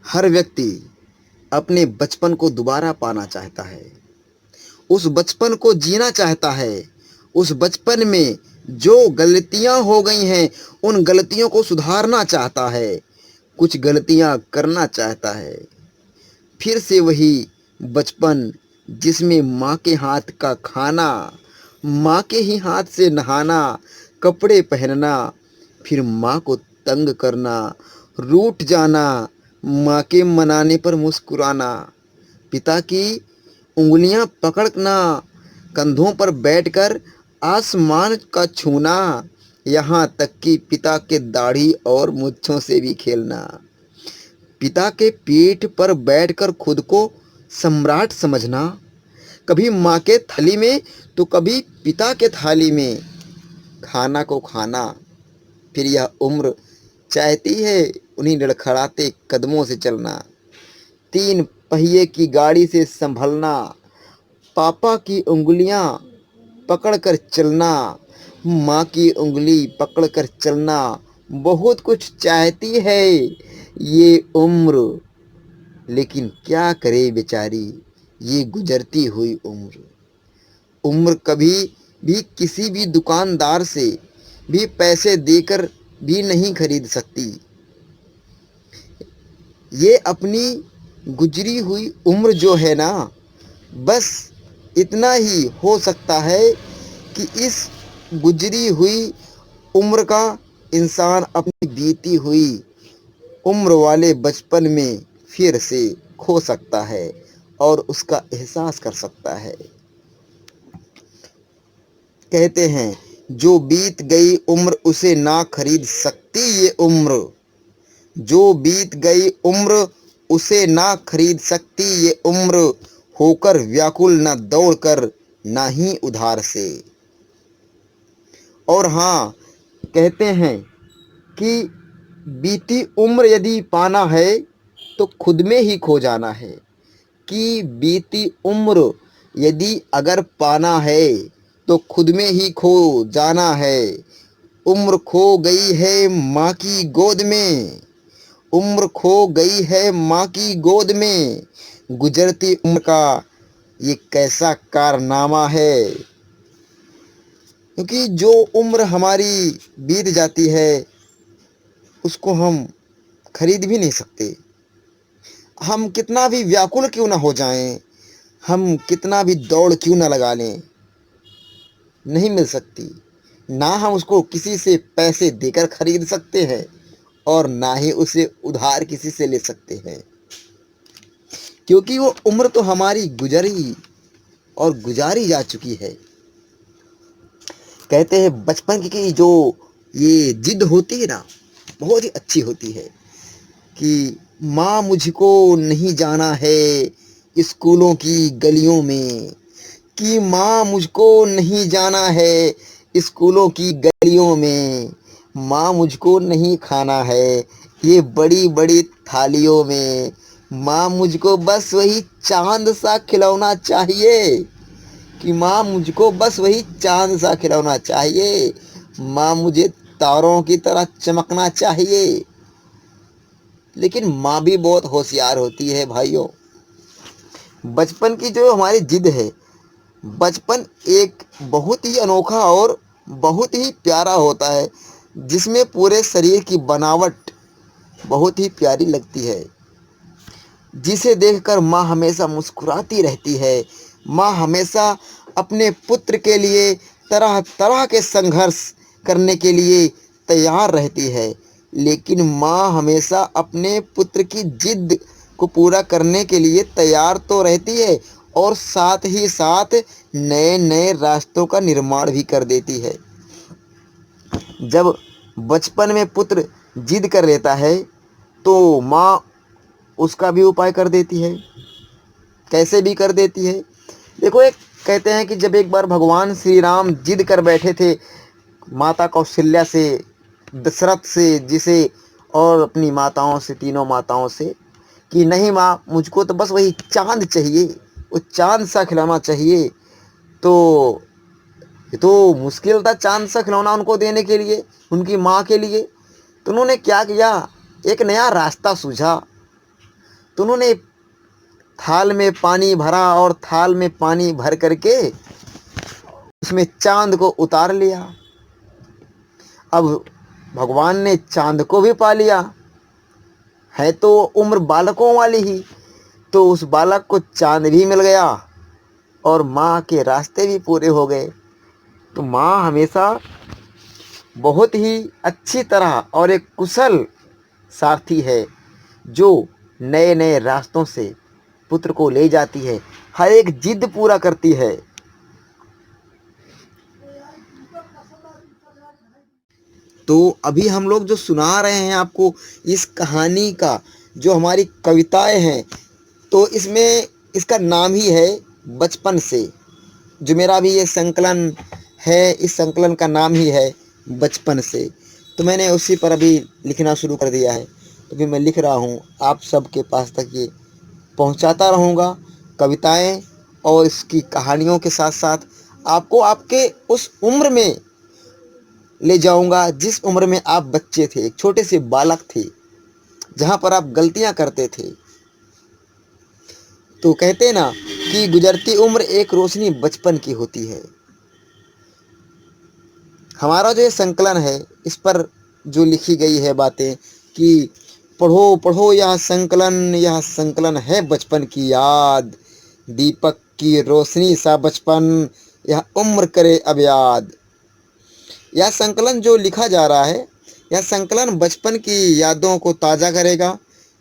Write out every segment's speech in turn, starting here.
हर व्यक्ति अपने बचपन को दोबारा पाना चाहता है, उस बचपन को जीना चाहता है, उस बचपन में जो गलतियां हो गई हैं उन गलतियों को सुधारना चाहता है, कुछ गलतियां करना चाहता है। फिर से वही बचपन जिसमें माँ के हाथ का खाना, माँ के ही हाथ से नहाना, कपड़े पहनना, फिर माँ को तंग करना, रूठ जाना, माँ के मनाने पर मुस्कुराना, पिता की उंगलियां पकड़ना, कंधों पर बैठकर आसमान का छूना, यहाँ तक कि पिता के दाढ़ी और मूंछों से भी खेलना, पिता के पीठ पर बैठकर खुद को सम्राट समझना, कभी माँ के थाली में तो कभी पिता के थाली में खाना को खाना। फिर यह उम्र चाहती है उन्हीं लड़खड़ाते कदमों से चलना, तीन पहिए की गाड़ी से संभलना, पापा की उंगलियां पकड़कर चलना, माँ की उंगली पकड़कर चलना, बहुत कुछ चाहती है ये उम्र। लेकिन क्या करे बेचारी ये गुजरती हुई उम्र। उम्र कभी भी किसी भी दुकानदार से भी पैसे देकर भी नहीं खरीद सकती। ये अपनी गुजरी हुई उम्र जो है ना, बस इतना ही हो सकता है कि इस गुजरी हुई उम्र का इंसान अपनी बीती हुई उम्र वाले बचपन में फिर से खो सकता है और उसका एहसास कर सकता है। कहते हैं जो बीत गई उम्र उसे ना खरीद सकती ये उम्र, जो बीत गई उम्र उसे ना खरीद सकती ये उम्र, होकर व्याकुल न दौड़कर ना ही उधार से। और हाँ, कहते हैं कि बीती उम्र यदि पाना है तो खुद में ही खो जाना है, कि बीती उम्र यदि अगर पाना है तो खुद में ही खो जाना है। उम्र खो गई है माँ की गोद में, उम्र खो गई है माँ की गोद में, गुजरती उम्र का ये कैसा कारनामा है। क्योंकि जो उम्र हमारी बीत जाती है उसको हम खरीद भी नहीं सकते। हम कितना भी व्याकुल क्यों ना हो जाएं, हम कितना भी दौड़ क्यों ना लगा लें, नहीं मिल सकती। ना हम उसको किसी से पैसे देकर खरीद सकते हैं और ना ही उसे उधार किसी से ले सकते हैं, क्योंकि वो उम्र तो हमारी गुजरी और गुजारी जा चुकी है। कहते हैं बचपन की जो ये जिद होती है ना, बहुत ही अच्छी होती है कि माँ मुझको नहीं जाना है स्कूलों की गलियों में, कि माँ मुझको नहीं जाना है स्कूलों की गलियों में, माँ मुझको नहीं खाना है ये बड़ी बड़ी थालियों में, माँ मुझको बस वही चांद सा खिलौना चाहिए, कि माँ मुझको बस वही चांद सा खिलौना चाहिए, माँ मुझे तारों की तरह चमकना चाहिए। लेकिन माँ भी बहुत होशियार होती है भाइयों। बचपन की जो हमारी जिद है, बचपन एक बहुत ही अनोखा और बहुत ही प्यारा होता है, जिसमें पूरे शरीर की बनावट बहुत ही प्यारी लगती है, जिसे देखकर माँ हमेशा मुस्कुराती रहती है। माँ हमेशा अपने पुत्र के लिए तरह तरह के संघर्ष करने के लिए तैयार रहती है, लेकिन माँ हमेशा अपने पुत्र की जिद को पूरा करने के लिए तैयार तो रहती है और साथ ही साथ नए नए रास्तों का निर्माण भी कर देती है। जब बचपन में पुत्र जिद कर लेता है तो माँ उसका भी उपाय कर देती है। कैसे भी कर देती है, देखो, एक कहते हैं कि जब एक बार भगवान श्री राम जिद कर बैठे थे माता कौशल्या से, दशरथ से, जिसे और अपनी माताओं से, तीनों माताओं से, कि नहीं माँ मुझको तो बस वही चांद चाहिए, वो चांद सा खिलौना चाहिए। तो ये तो मुश्किल था चांद सा खिलौना उनको देने के लिए, उनकी माँ के लिए। तो उन्होंने क्या किया, एक नया रास्ता सूझा। तो उन्होंने थाल में पानी भरा और थाल में पानी भर करके उसमें चाँद को उतार लिया। अब भगवान ने चाँद को भी पा लिया, है तो उम्र बालकों वाली ही, तो उस बालक को चाँद भी मिल गया और माँ के रास्ते भी पूरे हो गए। तो माँ हमेशा बहुत ही अच्छी तरह और एक कुशल सारथी है, जो नए नए रास्तों से पुत्र को ले जाती है, हर एक जिद पूरा करती है। तो अभी हम लोग जो सुना रहे हैं आपको इस कहानी का, जो हमारी कविताएं हैं, तो इसमें इसका नाम ही है बचपन से। जो मेरा भी ये संकलन है, इस संकलन का नाम ही है बचपन से। तो मैंने उसी पर अभी लिखना शुरू कर दिया है। तो भी मैं लिख रहा हूँ, आप सबके पास तक ये पहुँचाता रहूँगा कविताएं, और इसकी कहानियों के साथ साथ आपको आपके उस उम्र में ले जाऊंगा जिस उम्र में आप बच्चे थे, एक छोटे से बालक थे, जहाँ पर आप गलतियाँ करते थे। तो कहते ना कि गुजरती उम्र एक रोशनी बचपन की होती है। हमारा जो ये संकलन है, इस पर जो लिखी गई है बातें कि पढ़ो पढ़ो यह संकलन है बचपन की याद, दीपक की रोशनी सा बचपन यह उम्र करे अब याद। यह संकलन जो लिखा जा रहा है, यह संकलन बचपन की यादों को ताज़ा करेगा।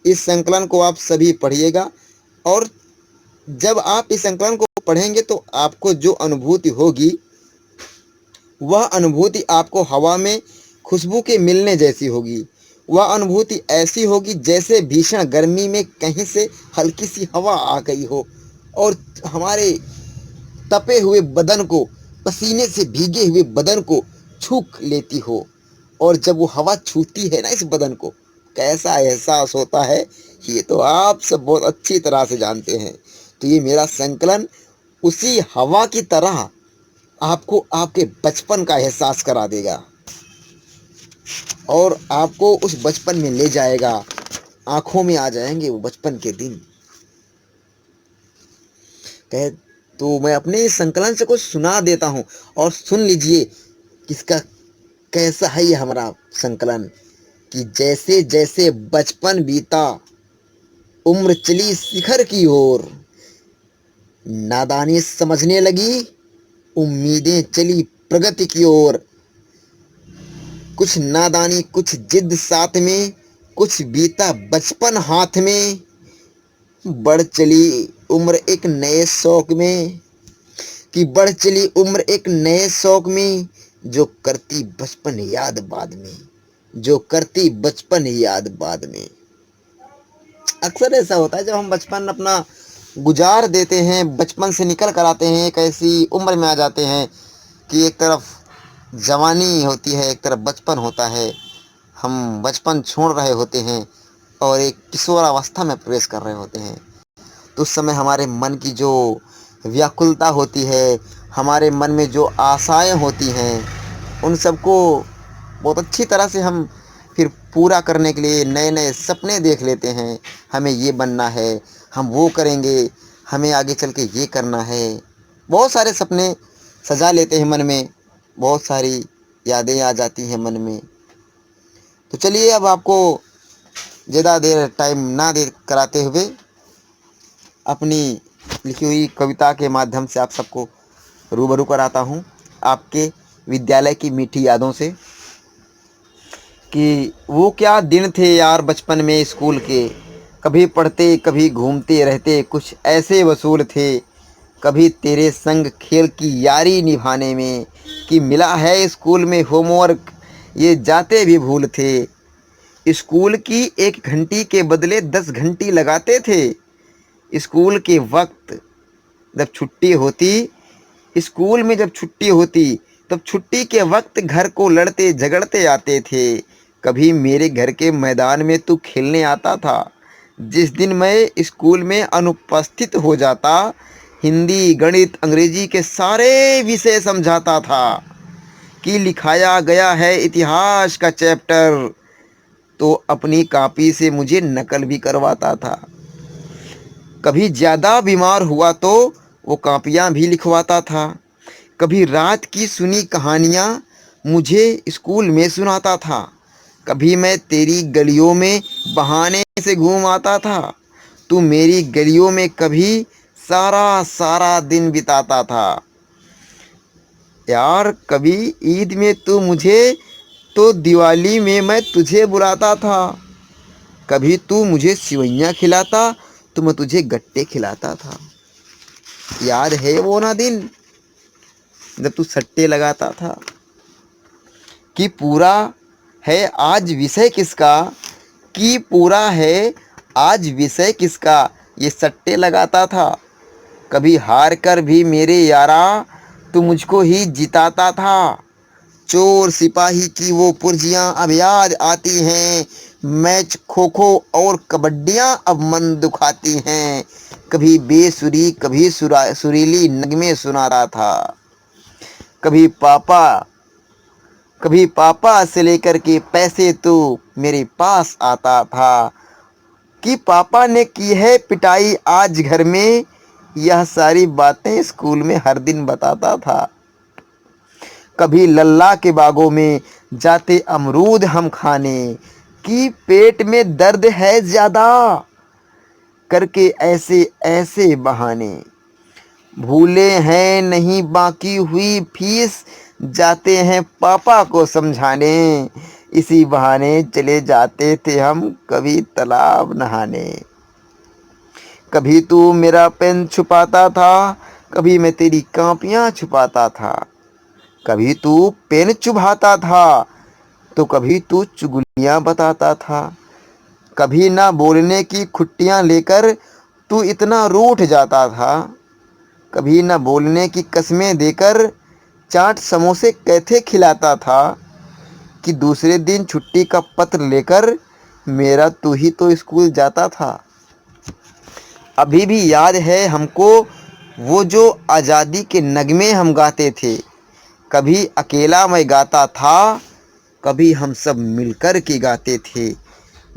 इस संकलन को आप सभी पढ़िएगा, और जब आप इस संकलन को पढ़ेंगे तो आपको जो अनुभूति होगी, वह अनुभूति आपको हवा में खुशबू के मिलने जैसी होगी। वह अनुभूति ऐसी होगी जैसे भीषण गर्मी में कहीं से हल्की सी हवा आ गई हो और हमारे तपे हुए बदन को, पसीने से भीगे हुए बदन को छू लेती हो। और जब वो हवा छूती है ना इस बदन को, कैसा एहसास होता है, ये तो आप सब बहुत अच्छी तरह से जानते हैं। तो ये मेरा संकलन उसी हवा की तरह आपको आपके बचपन का एहसास करा देगा और आपको उस बचपन में ले जाएगा। आंखों में आ जाएंगे वो बचपन के दिन। कहे तो मैं अपने इस संकलन से कुछ सुना देता हूँ, और सुन लीजिए किसका कैसा है ये हमारा संकलन। कि जैसे जैसे बचपन बीता, उम्र चली शिखर की ओर, नादानी समझने लगी, उम्मीदें चली प्रगति की ओर। कुछ नादानी कुछ जिद साथ में, कुछ बीता बचपन हाथ में, बढ़ चली उम्र एक नए शौक में। कि बढ़ चली उम्र एक नए शौक में, जो करती बचपन याद बाद में, जो करती बचपन याद बाद में। अक्सर ऐसा होता है जब हम बचपन अपना गुजार देते हैं, बचपन से निकल कर आते हैं, एक ऐसी उम्र में आ जाते हैं कि एक तरफ जवानी होती है, एक तरफ बचपन होता है। हम बचपन छोड़ रहे होते हैं और एक किशोरावस्था में प्रवेश कर रहे होते हैं। तो उस समय हमारे मन की जो व्याकुलता होती है, हमारे मन में जो आशाएं होती हैं, उन सबको बहुत अच्छी तरह से हम फिर पूरा करने के लिए नए नए सपने देख लेते हैं। हमें ये बनना है, हम वो करेंगे, हमें आगे चल के ये करना है। बहुत सारे सपने सजा लेते हैं मन में, बहुत सारी यादें आ जाती हैं मन में। तो चलिए अब आपको ज़्यादा देर टाइम ना दे कराते हुए अपनी लिखी हुई कविता के माध्यम से आप सबको रूबरू कराता हूँ आपके विद्यालय की मीठी यादों से। कि वो क्या दिन थे यार बचपन में स्कूल के, कभी पढ़ते कभी घूमते रहते, कुछ ऐसे वसूल थे। कभी तेरे संग खेल की यारी निभाने में, कि मिला है स्कूल में होमवर्क ये जाते भी भूल थे। स्कूल की 1 घंटी के बदले 10 घंटी लगाते थे। स्कूल के वक्त जब छुट्टी होती, स्कूल में जब छुट्टी होती, तब छुट्टी के वक्त घर को लड़ते झगड़ते आते थे। कभी मेरे घर के मैदान में तू खेलने आता था। जिस दिन मैं स्कूल में अनुपस्थित हो जाता, हिंदी गणित अंग्रेजी के सारे विषय समझाता था। कि लिखाया गया है इतिहास का चैप्टर, तो अपनी कॉपी से मुझे नकल भी करवाता था। कभी ज़्यादा बीमार हुआ तो वो कापियाँ भी लिखवाता था। कभी रात की सुनी कहानियाँ मुझे स्कूल में सुनाता था। कभी मैं तेरी गलियों में बहाने से घूम आता था। तू मेरी गलियों में कभी सारा सारा दिन बिताता था। यार कभी ईद में तू मुझे तो दिवाली में मैं तुझे बुलाता था। कभी तू मुझे सिवैयाँ खिलाता तो मैं तुझे गट्टे खिलाता था। याद है वो ना दिन जब तू सट्टे लगाता था। कि पूरा है आज विषय किसका, कि पूरा है आज विषय किसका, ये सट्टे लगाता था। कभी हार कर भी मेरे यारा तू मुझको ही जिताता था। चोर सिपाही की वो पुर्जियाँ अब याद आती हैं। मैच खो खो और कबड्डियाँ अब मन दुखाती हैं। कभी बेसुरी कभी सुरीली नगमे सुना रहा था। कभी पापा कभी पापा से लेकर के पैसे तो मेरे पास आता था। कि पापा ने की है पिटाई आज घर में, यह सारी बातें स्कूल में हर दिन बताता था। कभी लल्ला के बागों में जाते अमरूद हम खाने, कि पेट में दर्द है ज़्यादा करके ऐसे ऐसे बहाने। भूले हैं नहीं बाकी हुई फीस, जाते हैं पापा को समझाने। इसी बहाने चले जाते थे हम कभी तालाब नहाने। कभी तू मेरा पेन छुपाता था, कभी मैं तेरी कापियाँ छुपाता था। कभी तू पेन चुभाता था तो कभी तू चुगलियाँ बताता था। कभी ना बोलने की खुट्टियाँ लेकर तू इतना रूठ जाता था। कभी न बोलने की कस्में देकर चाट समोसे कैथे खिलाता था। कि दूसरे दिन छुट्टी का पत्र लेकर मेरा तू ही तो स्कूल जाता था। अभी भी याद है हमको वो जो आज़ादी के नगमे हम गाते थे। कभी अकेला मैं गाता था, कभी हम सब मिलकर के गाते थे।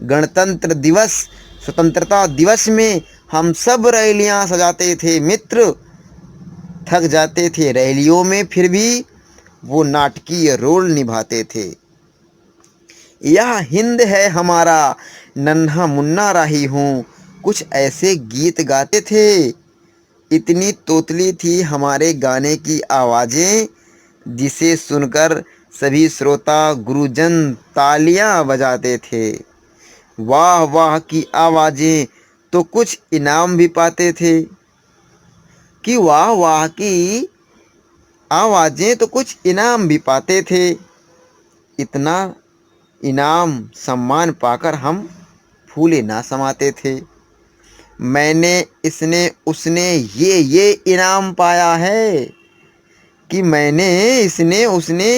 गणतंत्र दिवस स्वतंत्रता दिवस में हम सब रैलियां सजाते थे मित्र। थक जाते थे रैलियों में फिर भी वो नाटकीय रोल निभाते थे। यह हिंद है हमारा नन्हा मुन्ना राही हूँ, कुछ ऐसे गीत गाते थे। इतनी तोतली थी हमारे गाने की आवाज़ें, जिसे सुनकर सभी श्रोता गुरुजन तालियां बजाते थे। वाह वाह की आवाज़ें तो कुछ इनाम भी पाते थे। कि वाह वाह की आवाज़ें तो कुछ इनाम भी पाते थे। इतना इनाम सम्मान पाकर हम फूले ना समाते थे। मैंने इसने उसने ये इनाम पाया है। कि मैंने इसने उसने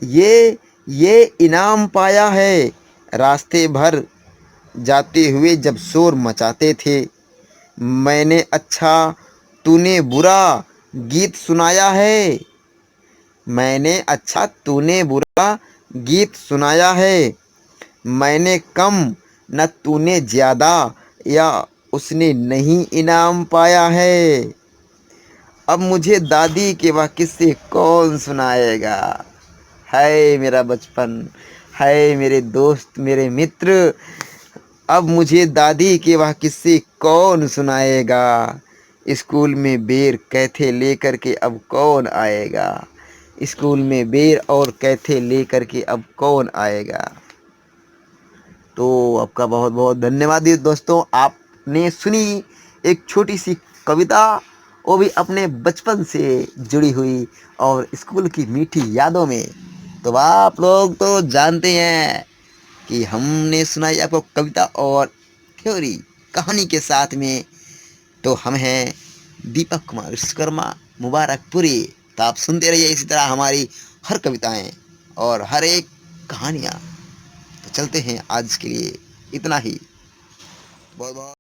ये इनाम पाया है। रास्ते भर जाते हुए जब शोर मचाते थे। मैंने अच्छा तूने बुरा गीत सुनाया है। मैंने अच्छा तूने बुरा गीत सुनाया है। मैंने कम न तूने ज़्यादा, या उसने नहीं इनाम पाया है। अब मुझे दादी के वह किस्से कौन सुनाएगा। हाय मेरा बचपन, हाय मेरे दोस्त मेरे मित्र। अब मुझे दादी के वह किस्से कौन सुनाएगा। स्कूल में बेर कैथे लेकर के अब कौन आएगा। स्कूल में बेर और कैथे लेकर के अब कौन आएगा। तो आपका बहुत बहुत धन्यवाद दोस्तों। आपने सुनी एक छोटी सी कविता, वो भी अपने बचपन से जुड़ी हुई और स्कूल की मीठी यादों में। तो आप लोग तो जानते हैं कि हमने सुनाई आपको कविता और थ्योरी कहानी के साथ में। तो हम हैं दीपक कुमार विश्वकर्मा मुबारकपुरी। तो आप सुनते रहिए इसी तरह हमारी हर कविताएं और हर एक कहानियाँ। तो चलते हैं आज के लिए इतना ही। बहुत बहुत